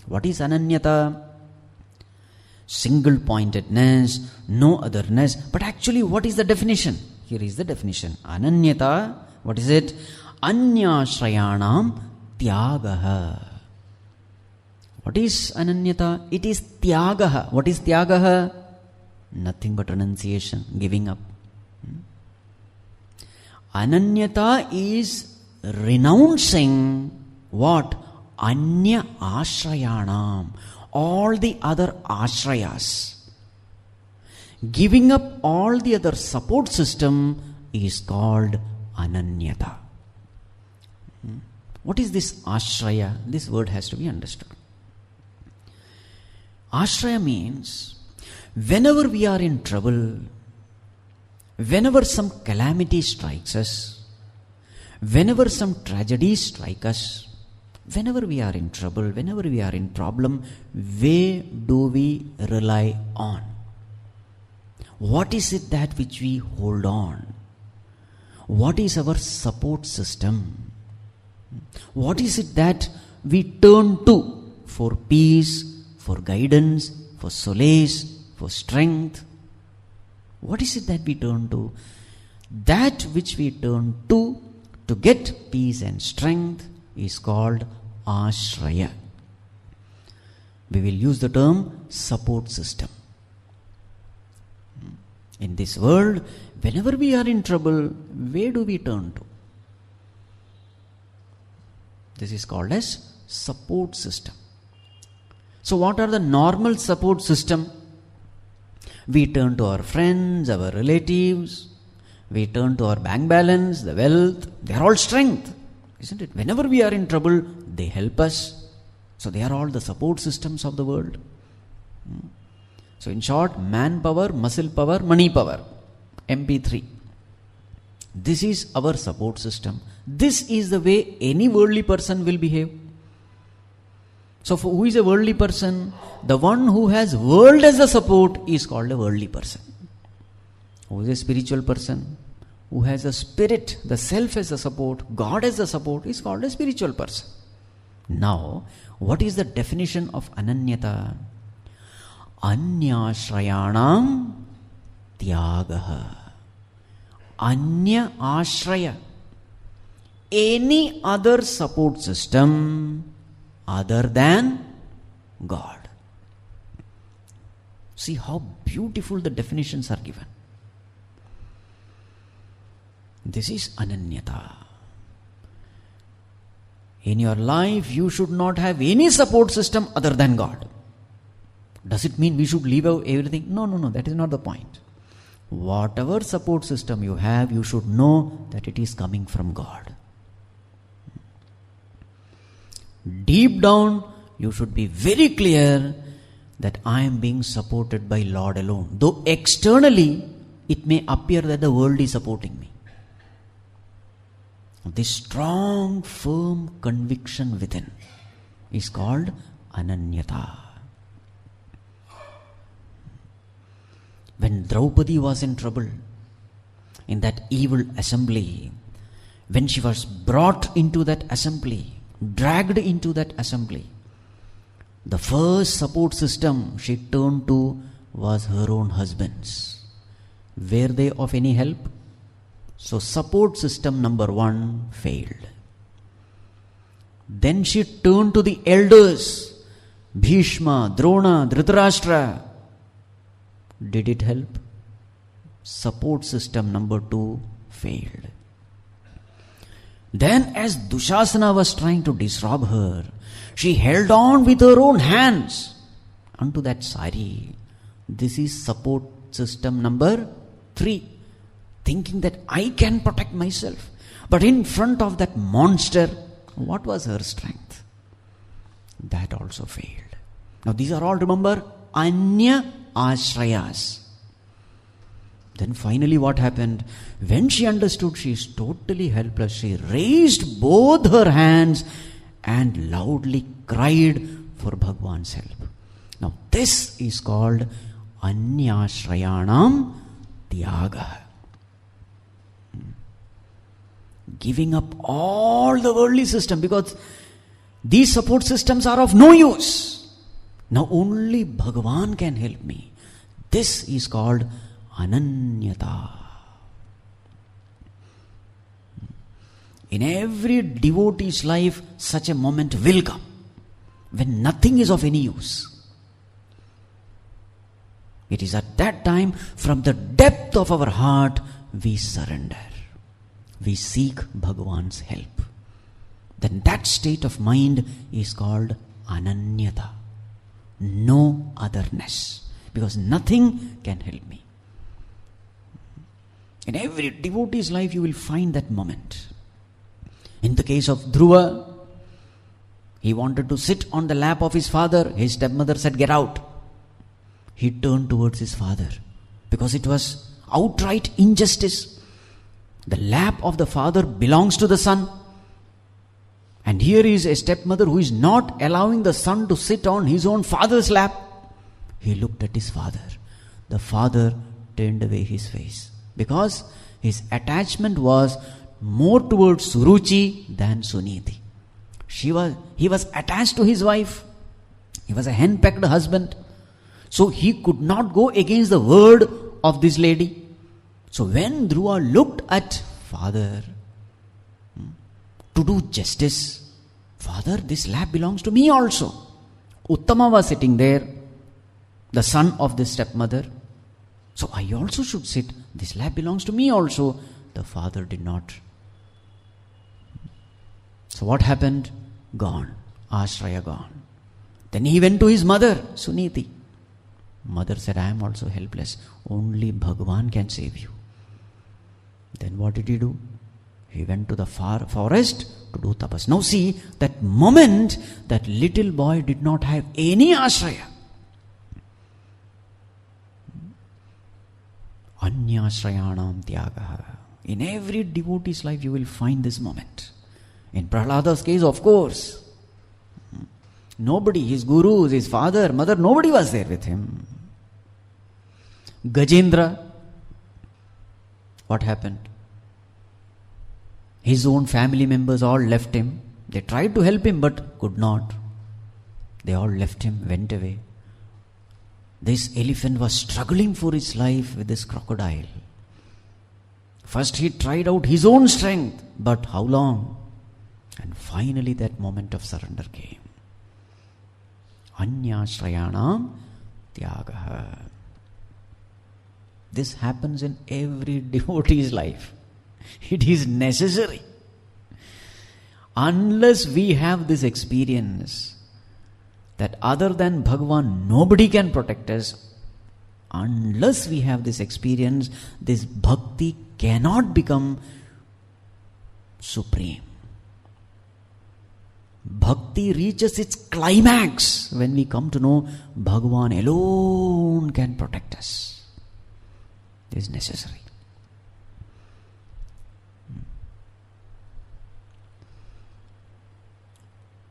What is ananyata? Single-pointedness, no otherness. But actually, what is the definition? Here is the definition. Ananyata, what is it? Anyashrayanam tyagaha. What is ananyata? It is tyagaha. What is tyagaha? Nothing but renunciation, giving up. Ananyata is renouncing what? Anya ashrayanam. All the other ashrayas. Giving up all the other support system is called ananyata. What is this ashraya? This word has to be understood. Ashraya means whenever we are in trouble, whenever some calamity strikes us, whenever some tragedies strike us, whenever we are in trouble, whenever we are in problem, where do we rely on? What is it that which we hold on? What is our support system? What is it that we turn to for peace, for guidance, for solace, for strength? What is it that we turn to? That which we turn to get peace and strength is called ashraya. We will use the term support system. In this world, whenever we are in trouble, where do we turn to? This is called as support system. So what are the normal support system? We turn to our friends, our relatives. We turn to our bank balance, the wealth. They are all strength, isn't it? Whenever we are in trouble, they help us. So they are all the support systems of the world. So in short, manpower, muscle power, money power, MP3. This is our support system. This is the way any worldly person will behave. So who is a worldly person? The one who has world as a support is called a worldly person. Who is a spiritual person? Who has a spirit, the self as a support, God as a support, is called a spiritual person. Now, what is the definition of ananyata? Anyashrayanam tyagaha. Anya ashraya. Any other support system other than God. See how beautiful the definitions are given. This is ananyata. In your life, you should not have any support system other than God. Does it mean we should leave out everything? No, that is not the point. Whatever support system you have, you should know that it is coming from God. Deep down, you should be very clear that I am being supported by Lord alone. Though externally, it may appear that the world is supporting me. This strong, firm conviction within is called ananyata. When Draupadi was in trouble, in that evil assembly, when she was brought into that assembly, dragged into that assembly, the first support system she turned to was her own husbands. Were they of any help? So support system number 1 failed. Then she turned to the elders, Bhishma, Drona, Dhritarashtra. Did it help? Support system number 2 failed. Then as Dushasana was trying to disrobe her, she held on with her own hands unto that sari. This is support system number 3. Thinking that I can protect myself. But in front of that monster, what was her strength? That also failed. Now these are all, remember, anya ashrayas. Then finally what happened? When she understood she is totally helpless, she raised both her hands and loudly cried for Bhagwan's help. Now this is called anyashrayanam tyaga. Giving up all the worldly system, because These support systems are of no use. Now only Bhagavan can help me. This is called ananyata. In every devotee's life, such a moment will come when nothing is of any use. It is at that time, from the depth of our heart, we surrender. We seek Bhagavan's help. Then that state of mind is called ananyata. No otherness. Because nothing can help me. In every devotee's life, you will find that moment. In the case of Dhruva, he wanted to sit on the lap of his father. His stepmother said, "Get out." He turned towards his father because it was outright injustice. The lap of the father belongs to the son. And here is a stepmother who is not allowing the son to sit on his own father's lap. He looked at his father. The father turned away his face because his attachment was more towards Suruchi than Suniti. He was attached to his wife. He was a henpecked husband. So he could not go against the word of this lady. So when Dhruva looked at father to do justice, "Father, this lap belongs to me also." Uttama was sitting there, the son of this stepmother. "So I also should sit. This lap belongs to me also." The father did not. So what happened? Gone. Ashraya gone. Then he went to his mother, Suniti. Mother said, "I am also helpless. Only Bhagavan can save you." Then what did he do? He went to the far forest to do tapas. Now see, that moment, that little boy did not have any ashraya. Anyashrayanam tyagaha. In every devotee's life you will find this moment. In Prahlada's case, of course, nobody, his gurus, his father, mother, nobody was there with him. Gajendra, what happened? His own family members all left him. They tried to help him but could not. They all left him, went away. This elephant was struggling for his life with this crocodile. First he tried out his own strength, but how long? And finally that moment of surrender came. Anyashrayanam tyagaha. This happens in every devotee's life. It is necessary. Unless we have this experience that other than Bhagavan nobody can protect us, unless we have this experience, this bhakti cannot become supreme. Bhakti reaches its climax when we come to know Bhagavan alone can protect us. It is necessary.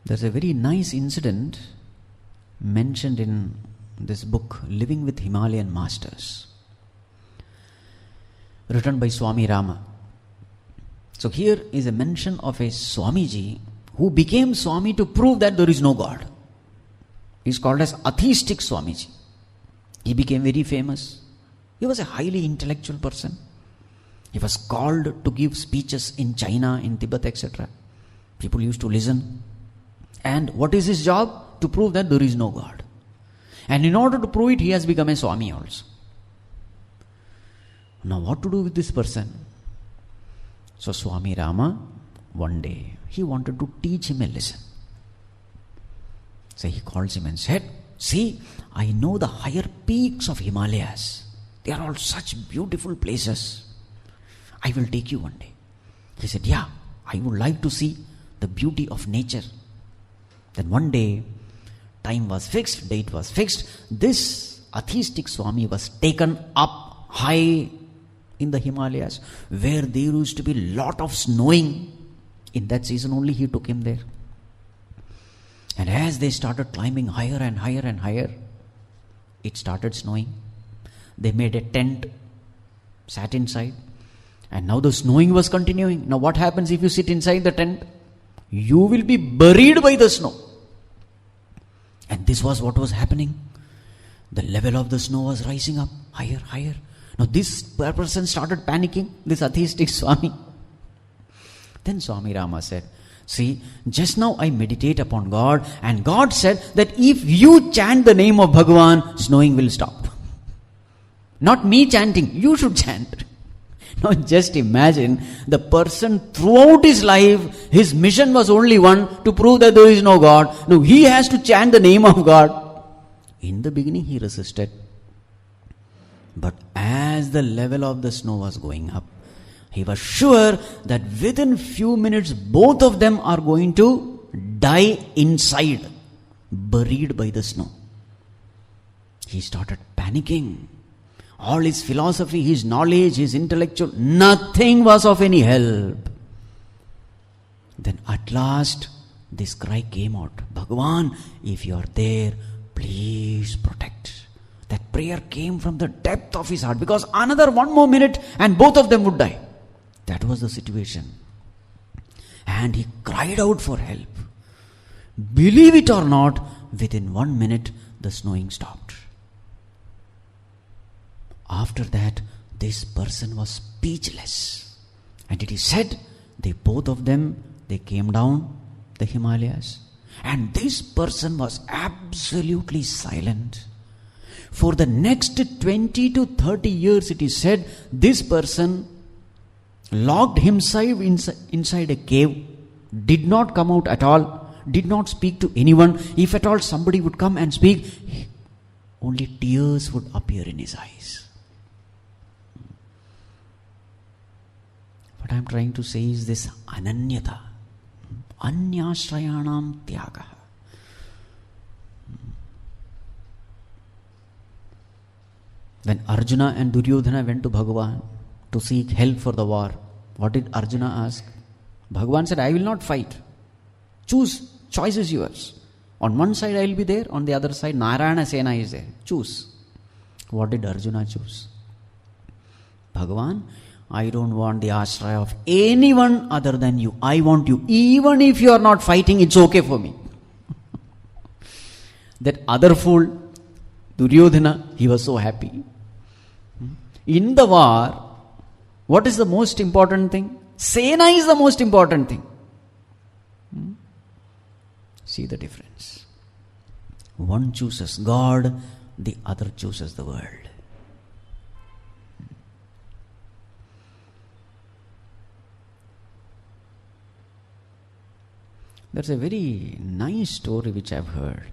There's a very nice incident mentioned in this book, Living with Himalayan Masters, written by Swami Rama. So here is a mention of a Swamiji who became Swami to prove that there is no God. He is called as atheistic Swamiji. He became very famous. He was a highly intellectual person. He was called to give speeches in China, in Tibet, etc. People used to listen. And what is his job? To prove that there is no God. And in order to prove it, he has become a Swami also. Now what to do with this person? So Swami Rama, one day, he wanted to teach him a lesson. So he calls him and said, "See, I know the higher peaks of Himalayas. They are all such beautiful places. I will take you one day." He said, "Yeah, I would like to see the beauty of nature." Then one day, time was fixed, date was fixed. This atheistic Swami was taken up high in the Himalayas, where there used to be a lot of snowing. In that season only he took him there. And as they started climbing higher and higher and higher, it started snowing. They made a tent, sat inside, and now the snowing was continuing. Now what happens if you sit inside the tent? you will be buried by the snow. And this was what was happening. The level of the snow was rising up higher, higher. Now this person started panicking, this atheistic Swami. Then Swami Rama said, see, just now I meditate upon God, and God said that if you chant the name of Bhagavan, snowing will stop. Not me chanting, you should chant. Now just imagine, the person throughout his life, his mission was only one, to prove that there is no God. Now he has to chant the name of God. In the beginning he resisted. But as the level of the snow was going up, he was sure that within few minutes both of them are going to die inside, buried by the snow. He started panicking. All his philosophy, his knowledge, his intellectual, nothing was of any help. Then at last this cry came out, Bhagavan, if you are there, please protect. That prayer came from the depth of his heart, because another one more minute and both of them would die. That was the situation. And he cried out for help. Believe it or not, within 1 minute the snowing stopped. After that, this person was speechless. And it is said, both of them came down the Himalayas. And this person was absolutely silent. For the next 20 to 30 years, it is said, this person locked himself inside a cave, did not come out at all, did not speak to anyone. If at all somebody would come and speak, only tears would appear in his eyes. What I am trying to say is this ananyata, anyashrayanam tyaga. When Arjuna and Duryodhana went to Bhagavan to seek help for the war, what did Arjuna ask? Bhagavan said, I will not fight. Choose. Choice is yours. On one side I will be there, on the other side Narayana Sena is there. Choose. What did Arjuna choose? Bhagavan, I don't want the ashraya of anyone other than you. I want you. Even if you are not fighting, it's okay for me. That other fool, Duryodhana, he was so happy. In the war, what is the most important thing? Sena is the most important thing. See the difference. One chooses God, the other chooses the world. There's a very nice story which I've heard.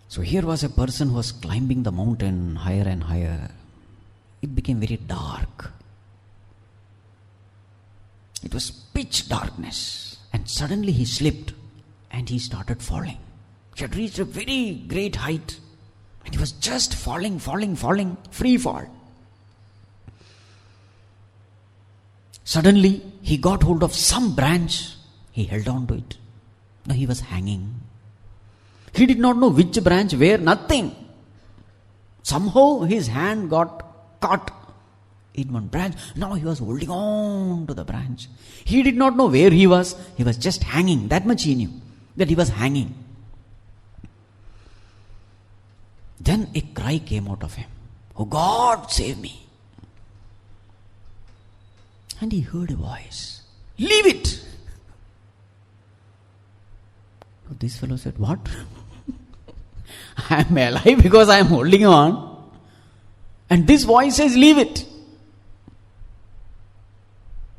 So here was a person who was climbing the mountain higher and higher. It became very dark. It was pitch darkness. And suddenly he slipped and he started falling. He had reached a very great height and he was just falling, free fall. Suddenly he got hold of some branch. He held on to it. Now he was hanging. He did not know which branch, where, nothing. Somehow his hand got caught in one branch. Now he was holding on to the branch. He did not know where he was. He was just hanging. That much he knew, that he was hanging. Then a cry came out of him. Oh God, save me. And he heard a voice. Leave it. So this fellow said, what? I am alive because I am holding on. And this voice says, leave it.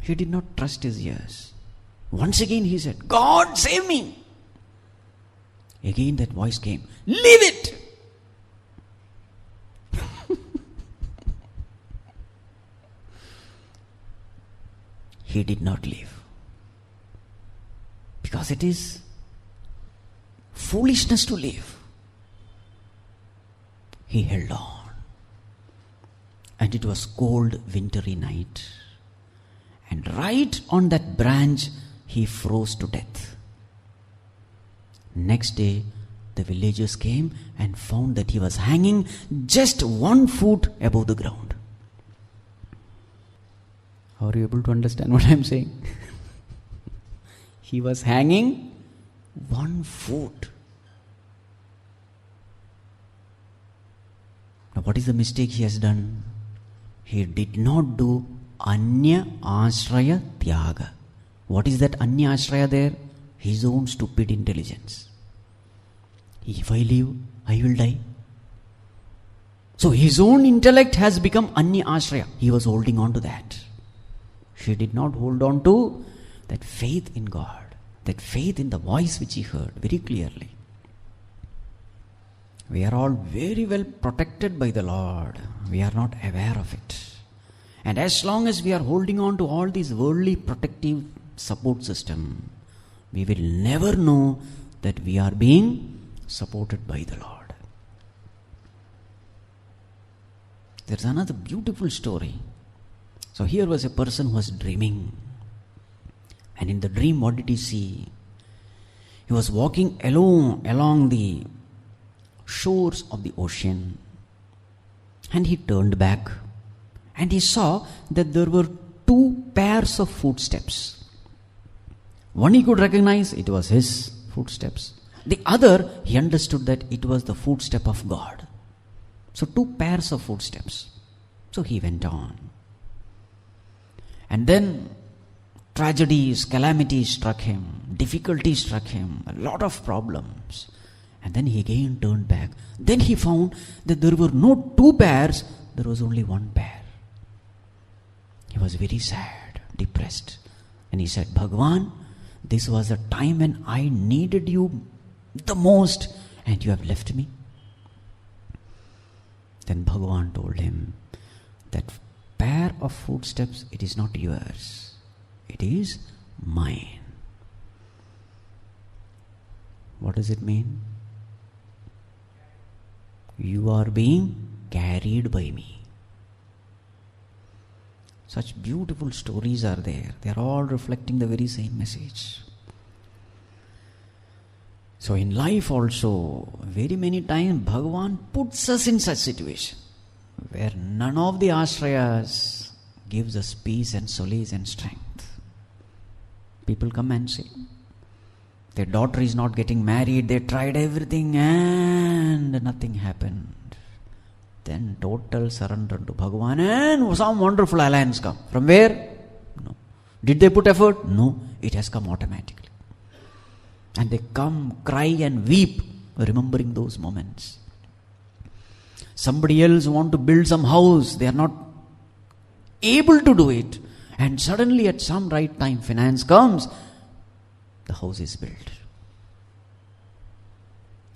He did not trust his ears. Once again he said, God save me. Again that voice came, leave it. He did not leave. Because it is foolishness to leave. He held on. And it was cold wintry night. And right on that branch, he froze to death. Next day, the villagers came and found that he was hanging just 1 foot above the ground. Are you able to understand what I am saying? He was hanging one foot. Now what is the mistake he has done? He did not do anya ashraya tyaga. What is that anya ashraya there? His own stupid intelligence. If I live, I will die. So his own intellect has become anya ashraya. He was holding on to that. He did not hold on to that faith in God, that faith in the voice which he heard very clearly. We are all very well protected by the Lord. We are not aware of it. And as long as we are holding on to all these worldly protective support system, we will never know that we are being supported by the Lord. There's another beautiful story. So here was a person who was dreaming. And in the dream, what did he see? He was walking along the shores of the ocean. And he turned back. And he saw that there were two pairs of footsteps. One he could recognize, it was his footsteps. The other, he understood that it was the footstep of God. So two pairs of footsteps. So he went on. And then tragedies, calamities struck him, difficulties struck him, a lot of problems. And then he again turned back. Then he found that there were no two pairs, there was only one pair. He was very sad, depressed. And he said, Bhagavan, this was a time when I needed you the most and you have left me. Then Bhagavan told him, that pair of footsteps, it is not yours. It is mine. What does it mean? You are being carried by me. Such beautiful stories are there. They are all reflecting the very same message. So in life also, very many times Bhagavan puts us in such situation where none of the ashrayas gives us peace and solace and strength. People come and say, their daughter is not getting married, they tried everything and nothing happened. Then total surrender to Bhagavan and some wonderful alliance come. From where? No. Did they put effort? No. It has come automatically. And they come, cry and weep, remembering those moments. Somebody else want to build some house, they are not able to do it. And suddenly at some right time, finance comes, the house is built.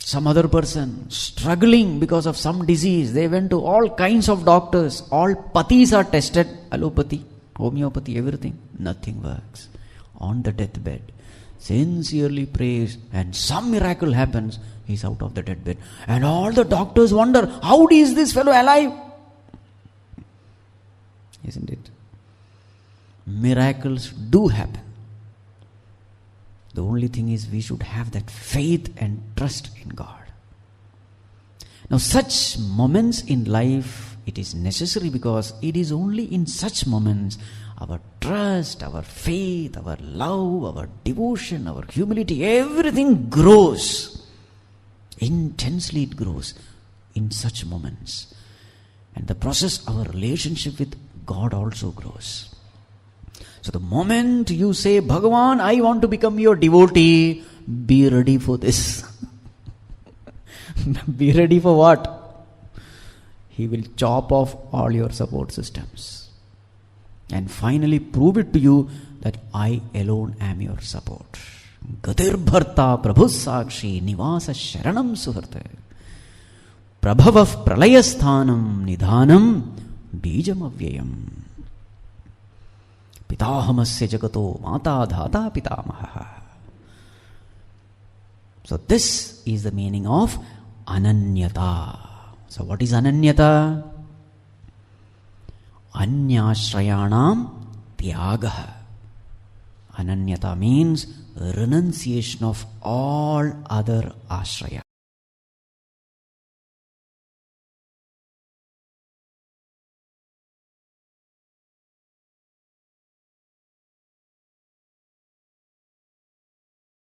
Some other person struggling because of some disease, they went to all kinds of doctors, all pathis are tested, allopathy, homeopathy, everything, nothing works. On the deathbed, sincerely prays and some miracle happens, he's out of the deathbed. And all the doctors wonder, how is this fellow alive? Isn't it? Miracles do happen. The only thing is we should have that faith and trust in God. Now such moments in life, it is necessary because it is only in such moments our trust, our faith, our love, our devotion, our humility, everything grows. Intensely it grows in such moments. And the process, our relationship with God also grows. So the moment you say, Bhagavan, I want to become your devotee, be ready for this. Be ready for what? He will chop off all your support systems. And finally prove it to you that I alone am your support. Gatir bharta prabhu sakshi nivasa sharanam suharte. Prabhavav pralayasthanam nidhanam bijam avyayam. Pitahamasya jagato mata dhata pitamaha. So this is the meaning of ananyata. So what is ananyata? Anyashrayanam tyagaha. Ananyata means renunciation of all other ashraya.